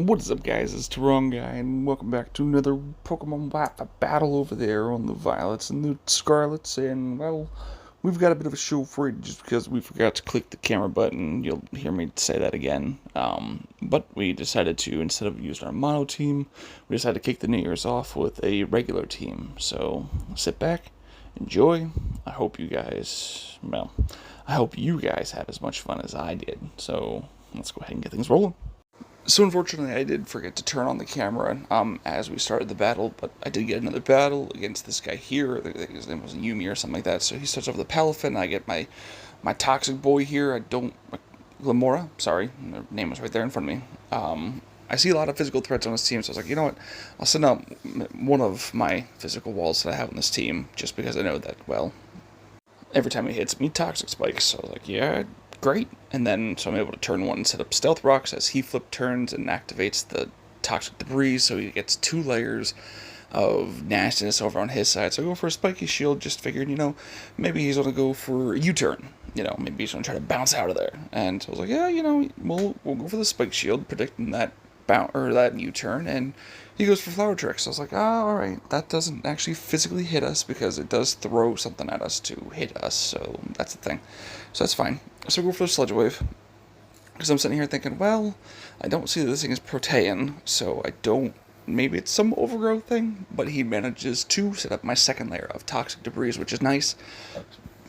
What is up, guys? It's Terung Guy, and welcome back to another Pokemon battle over there on the Violets and the Scarlets. And, well, we've got a bit of a show for you just because we forgot to click the camera button. You'll hear me say that again. But we decided to, instead of using our mono team, we decided to kick the New Year's off with a regular team. So, sit back, enjoy. I hope you guys, I hope you guys had as much fun as I did. So, let's go ahead and get things rolling. So unfortunately, I did forget to turn on the camera as we started the battle, but I did get another battle against this guy here. I think his name was Yumi or something like that. So he starts off with the Palafin, and I get my toxic boy here. Glamora, sorry, the name was right there in front of me. I see a lot of physical threats on this team, so I was like, you know what, I'll send out one of my physical walls that I have on this team, just because I know that, well, every time he hits me, toxic spikes. So I was like, yeah, great. And then, so I'm able to turn one and set up Stealth Rocks as he flip turns and activates the Toxic Debris, so he gets 2 layers of nastiness over on his side. So I go for a Spiky Shield, just figured, maybe he's going to go for a U-turn. Maybe he's going to try to bounce out of there. And so I was like, yeah, we'll go for the Spike Shield, predicting that that U-turn, and he goes for Flower Tricks. So I was like, alright, that doesn't actually physically hit us, because it does throw something at us to hit us, so that's the thing. So that's fine. So I go for the Sludge Wave, because I'm sitting here thinking, well, I don't see that this thing is Protean, so I don't, maybe it's some overgrowth thing, but he manages to set up my second layer of Toxic Debris, which is nice.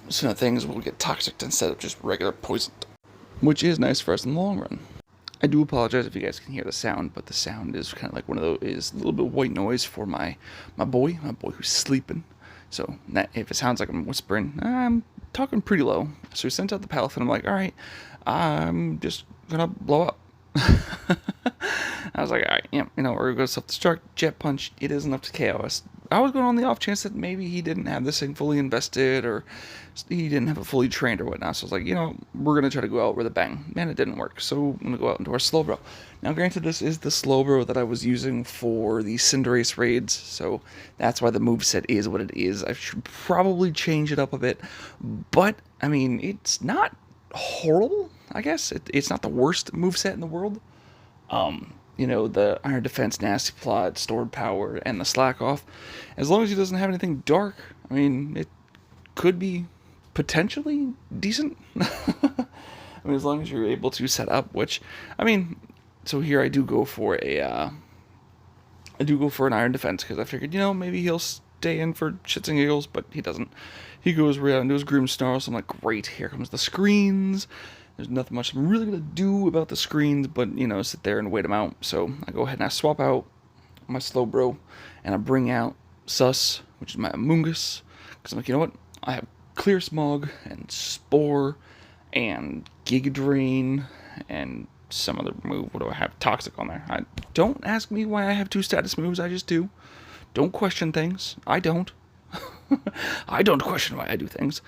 So now things will get toxic instead of just regular poisoned, which is nice for us in the long run. I do apologize if you guys can hear the sound, but the sound is kind of like one of those, is a little bit of white noise for my boy who's sleeping. So if it sounds like I'm whispering, I'm talking pretty low. So we sent out the Palafin. I'm like, all right, I'm just gonna blow up. I was like, all right, we're gonna go self-destruct, Jet Punch. It is enough to KO us. I was going on the off chance that maybe he didn't have this thing fully invested, or he didn't have it fully trained or whatnot. So I was like, we're going to try to go out with a bang. Man, it didn't work. So I'm going to go out into our Slowbro. Now, granted, this is the Slowbro that I was using for the Cinderace raids, so that's why the moveset is what it is. I should probably change it up a bit, but, I mean, it's not horrible, I guess. It's not the worst moveset in the world. The Iron Defense, Nasty Plot, Stored Power, and the Slack Off. As long as he doesn't have anything dark, I mean, it could be potentially decent. I mean, as long as you're able to set up, which, I mean, so here I do go for an Iron Defense, because I figured, maybe he'll stay in for shits and giggles, but he doesn't. He goes right out into his Grimmsnarl, so I'm like, great, here comes the screens. There's nothing much I'm really going to do about the screens, but, sit there and wait them out. So I go ahead and I swap out my Slowbro, and I bring out Sus, which is my Amoonguss, because I'm like, you know what? I have Clear Smog, and Spore, and Giga Drain, and some other move. What do I have? Toxic on there. Don't ask me why I have 2 status moves, I just do. Don't question things. I don't. I don't question why I do things.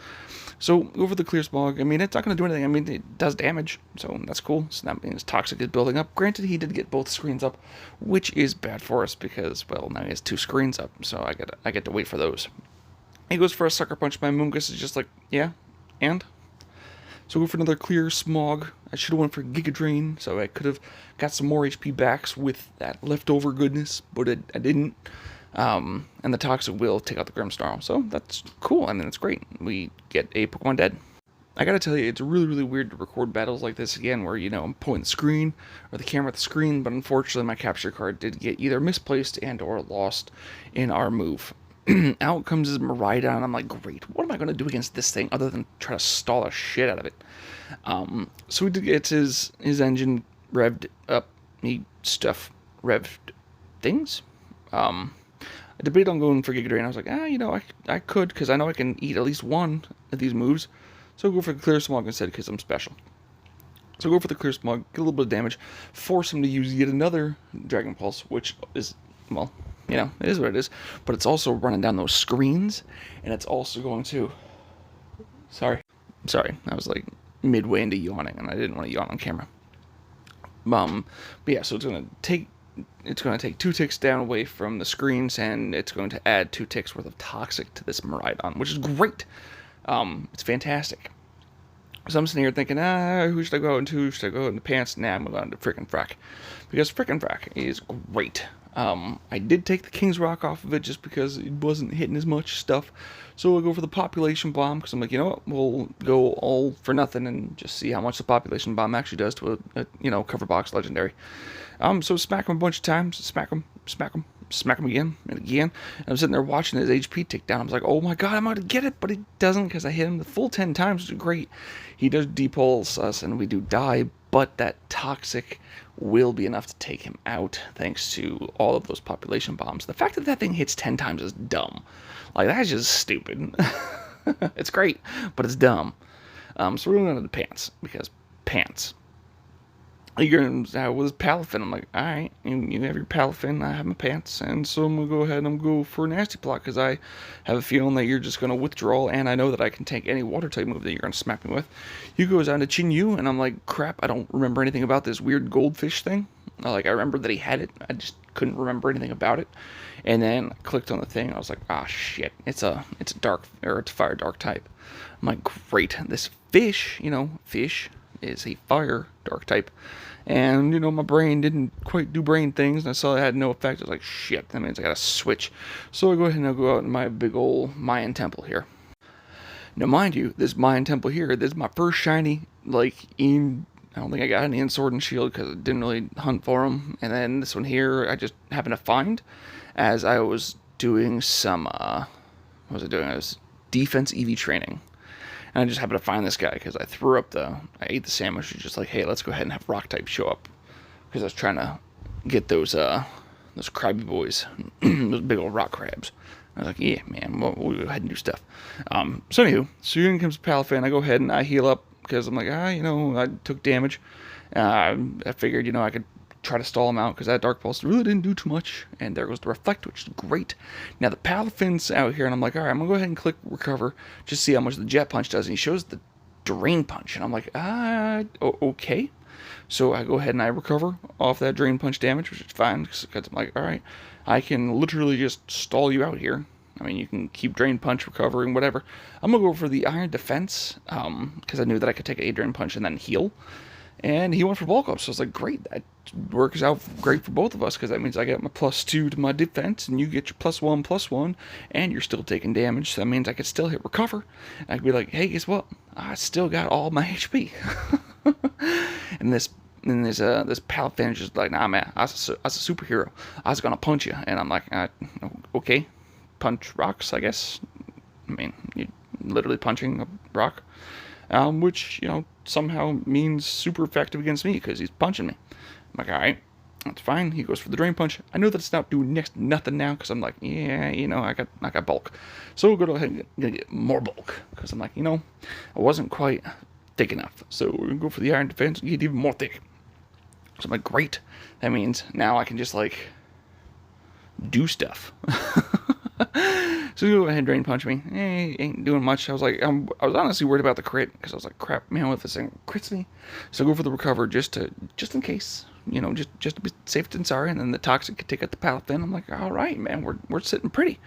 So, over the Clear Smog, I mean, it's not going to do anything. I mean, it does damage, so that's cool. So that means Toxic is building up. Granted, he did get both screens up, which is bad for us because, well, now he has 2 screens up, so I get to wait for those. He goes for a Sucker Punch. My Moongus is just like, yeah, and? So go for another Clear Smog. I should have went for Giga Drain, so I could have got some more HP backs with that leftover goodness, but I didn't. And the Toxic will take out the Grimmsnarl, so that's cool. I mean, that's great. We get a Pokemon dead. I gotta tell you, it's really, really weird to record battles like this again, where, I'm pointing the screen, or the camera at the screen, but unfortunately my capture card did get either misplaced and or lost in our move. Out comes his Miraidon, and I'm like, great, what am I going to do against this thing other than try to stall the shit out of it? So we did get his engine revved up, revved things. I debated on going for Giga Drain. I was like, I could, because I know I can eat at least one of these moves. So I'll go for the Clear Smog instead, because I'm special. So I'll go for the Clear Smog, get a little bit of damage, force him to use yet another Dragon Pulse, which is, well, it is what it is. But it's also running down those screens, and it's also going to... Sorry, I was like midway into yawning, and I didn't want to yawn on camera. But yeah, so it's going to take 2 ticks down away from the screens, and it's going to add 2 ticks worth of Toxic to this Miraidon, which is great. It's fantastic. So I'm sitting here thinking, who should I go into? Should I go into Pants? Nah, I'm going to freaking Frack. because frickin' Frack is great. I did take the King's Rock off of it just because it wasn't hitting as much stuff. So I go for the Population Bomb because I'm like, you know what, we'll go all for nothing and just see how much the Population Bomb actually does to a cover box legendary. So smack him a bunch of times, smack him again and again. And I'm sitting there watching his HP tick down. I was like, oh my god, I'm about to get it, but he doesn't because I hit him the full 10 times, which is great. He does depulse us and we do die, but that Toxic will be enough to take him out thanks to all of those Population Bombs. The fact that that thing hits 10 times is dumb. Like, that's just stupid. It's great, but it's dumb. So we're going to the pants, because pants. You're going with Palafin. I'm like, alright, you have your Palafin, I have my pants, and so I'm going to go ahead and go for a Nasty Plot, because I have a feeling that you're just going to withdraw, and I know that I can tank any water type move that you're going to smack me with. You goes on to Chin Yu, and I'm like, crap, I don't remember anything about this weird goldfish thing. Like, I remember that he had it, I just couldn't remember anything about it. And then I clicked on the thing, and I was like, ah, shit, it's a fire dark type. I'm like, great, this fish, fish is a fire dark type. And, my brain didn't quite do brain things, and I saw it had no effect. I was like, shit, that means I gotta switch. So I go ahead and I'll go out in my big old Mayan Temple here. Now, mind you, this Mayan Temple here, this is my first shiny, I don't think I got any in Sword and Shield because I didn't really hunt for them. And then this one here, I just happened to find as I was doing some, what was I doing? I was defense EV training. And I just happened to find this guy because I ate the sandwich. Just like, hey, let's go ahead and have rock type show up. Because I was trying to get those crabby boys, those big old rock crabs. I was like, yeah, man, we'll go ahead and do stuff. So anywho, so here comes Palafin. I go ahead and I heal up because I'm like, I took damage. I figured, I could try to stall him out because that Dark Pulse really didn't do too much. And there goes the Reflect, which is great. Now the Palafin's out here, and I'm like, all right, I'm gonna go ahead and click Recover, just see how much the Jet Punch does. And he shows the Drain Punch, and I'm like, okay. So I go ahead and I recover off that Drain Punch damage, which is fine because I'm like, all right, I can literally just stall you out here. I mean, you can keep Drain Punch, recovering, whatever. I'm gonna go for the Iron Defense because I knew that I could take a Drain Punch and then heal. And he went for bulk up, so I was like, great, that works out great for both of us, because that means I get my +2 to my defense, and you get your +1/+1, and you're still taking damage, so that means I could still hit recover. And I could be like, hey, guess what? I still got all my HP. and this Palafin is just like, nah, man, I was a superhero. I was gonna punch you. And I'm like, okay, punch rocks, I guess. I mean, you're literally punching a rock. Which, somehow means super effective against me because he's punching me. I'm like, alright, that's fine. He goes for the Drain Punch. I know that it's not doing next nothing now because I'm like, yeah, I got bulk. So we'll go ahead and get more bulk because I'm like, I wasn't quite thick enough. So we're going to go for the Iron Defense and get even more thick. So I'm like, great. That means now I can just, do stuff. So you go ahead and Drain Punch me. Ain't doing much. I was I was honestly worried about the crit because I was like, crap, man, what if this thing crits me? So I go for the Recover just in case, just to be safe and sorry. And then the Toxic could take out the Palafin. I'm like, all right, man, we're sitting pretty.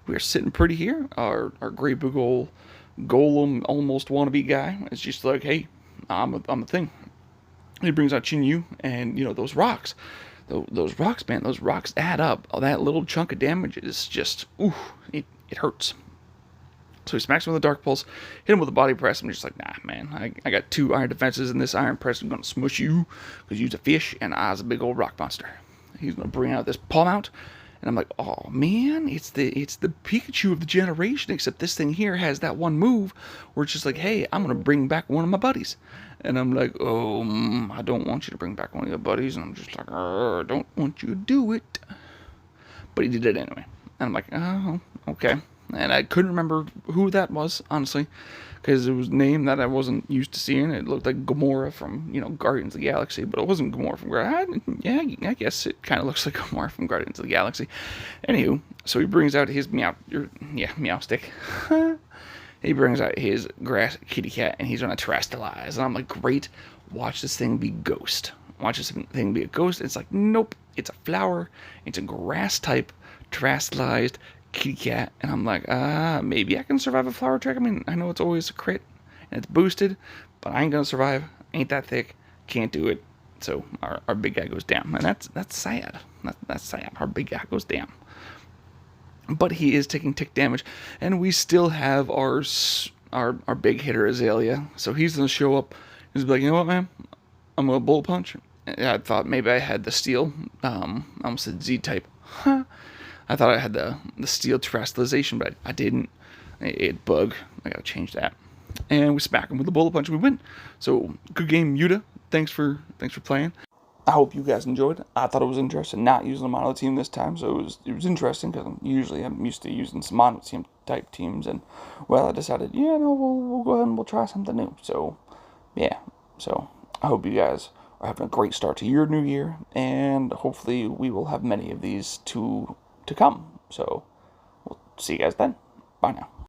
We're sitting pretty here. Our great big old Golem almost wannabe guy is just like, hey, I'm a thing. He brings out Chin Yu and those rocks. Those rocks, man, those rocks add up. Oh, that little chunk of damage is just, it hurts. So he smacks him with a Dark Pulse, hit him with a Body Press. I'm just like, nah, man, I got 2 Iron Defenses, and this Iron Press is going to smush you because you's a fish and I's a big old rock monster. He's going to bring out this Palm Out, and I'm like, oh, man, it's the Pikachu of the generation, except this thing here has that one move where it's just like, hey, I'm going to bring back one of my buddies. And I'm like, I don't want you to bring back one of your buddies. And I'm just like, I don't want you to do it. But he did it anyway. And I'm like, oh, okay. And I couldn't remember who that was, honestly, because it was a name that I wasn't used to seeing. It looked like Gamora from, Guardians of the Galaxy, but it wasn't Gamora from Guardians. Yeah, I guess it kind of looks like Gamora from Guardians of the Galaxy. Anywho, so he brings out his Meow Stick. He brings out his grass kitty cat, and he's going to terrestrialize. And I'm like, great, watch this thing be Ghost. Watch this thing be a Ghost. It's like, nope, it's a flower. It's a grass type, terrestrialized kitty cat. And I'm like, maybe I can survive a flower attack. I mean, I know it's always a crit, and it's boosted, but I ain't going to survive. Ain't that thick. Can't do it. So our big guy goes down, and that's sad. That's sad. Our big guy goes down. But he is taking tick damage, and we still have our big hitter Azalea. So he's gonna show up. He's like, you know what, man? I'm gonna bullet punch. I thought maybe I had the steel. I almost said Z type. Huh. I thought I had the steel terrestrialization, but I didn't. It bug. I gotta change that. And we smack him with a bullet punch. And we win. So good game, Yuta. Thanks for playing. I hope you guys enjoyed. I thought it was interesting not using a mono team this time, so it was interesting because usually I'm used to using some mono team type teams, and well, I decided, yeah, no, we'll go ahead and we'll try something new. So yeah, so I hope you guys are having a great start to your new year, and hopefully we will have many of these to come. So we'll see you guys then. Bye now.